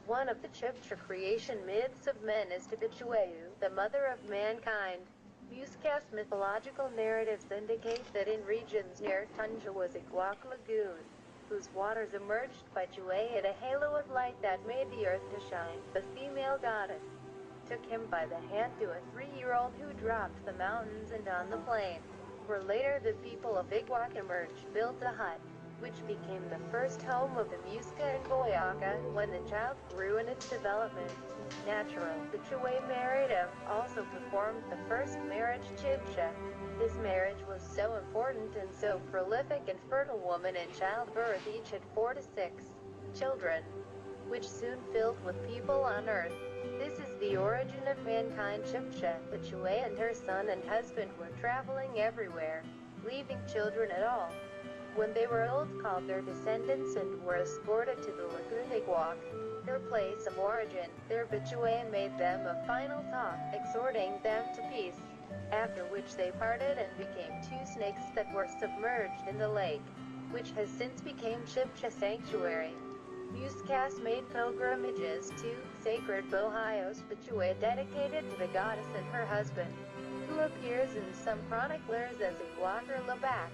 One of the Chibcha creation myths of men is Tipichueu, the mother of mankind. Muscast mythological narratives indicate that in regions near Tunja was a Guac lagoon, whose waters emerged by Chue at a halo of light that made the earth to shine. The female goddess took him by the hand to a 3-year-old who dropped the mountains and on the plain, where later the people of Iguac emerged, built a hut, which became the first home of the Muisca and Boyaca. When the child grew in its development, natural, the Chue married him, also performed the first marriage Chibcha. This marriage was so important and so prolific and fertile woman in childbirth each had 4 to 6 children, which soon filled with people on earth. This is the origin of mankind. Chibcha, the Chue and her son and husband were traveling everywhere, leaving children at all. When they were old, called their descendants and were escorted to the lagoon Iguac, their place of origin. Their Bichue made them a final talk, exhorting them to peace, after which they parted and became 2 snakes that were submerged in the lake, which has since become Chibcha Sanctuary. Muscas made pilgrimages to sacred Bohayos Bichue dedicated to the goddess and her husband, who appears in some chroniclers as Iguac or Labac.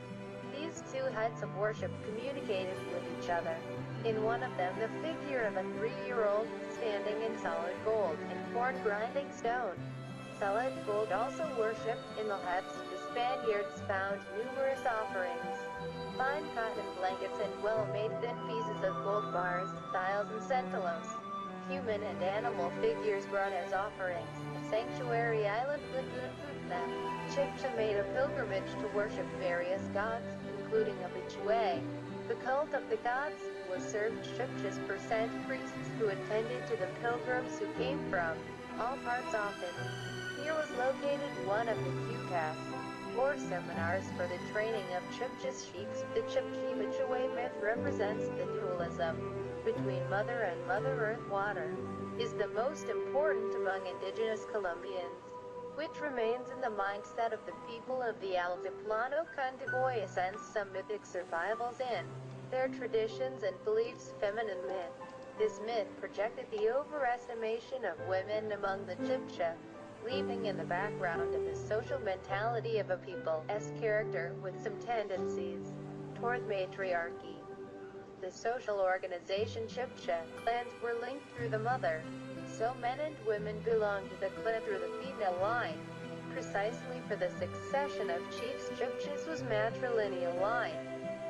These 2 huts of worship communicated with each other. In one of them the figure of a 3-year-old standing in solid gold and corn grinding stone. Solid gold also worshipped in the huts. The Spaniards found numerous offerings, fine cotton blankets and well-made thin pieces of gold bars, tiles and centalos. Human and animal figures brought as offerings. Sanctuary Island Lagoon Putna. Chibcha made a pilgrimage to worship various gods, including a Bichue. The cult of the gods was served Chibcha's percent priests who attended to the pilgrims who came from all parts often. Here was located one of the QCAS, or seminars for the training of Chibcha's sheiks. The Chibchi Bichue myth represents the dualism between Mother and Mother Earth. Water is the most important among indigenous Colombians, which remains in the mindset of the people of the Altiplano Cundiboy. Sense some mythic survivals in their traditions and beliefs. Feminine myth. This myth projected the overestimation of women among the Chibcha, leaving in the background of the social mentality of a people's character with some tendencies toward matriarchy. The social organization Chibcha clans were linked through the mother, so men and women belonged to the clan through the female line. Precisely for the succession of chiefs, Chibcha's was matrilineal line.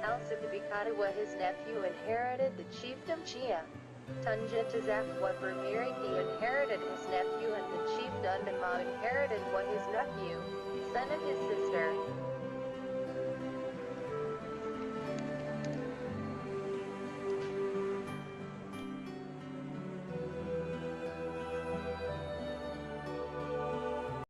Alcibicatawa, his nephew, inherited the chiefdom Chia. Tunja Tazakwa Bermiriki inherited his nephew, and the chief Dundama inherited what his nephew, son of his sister.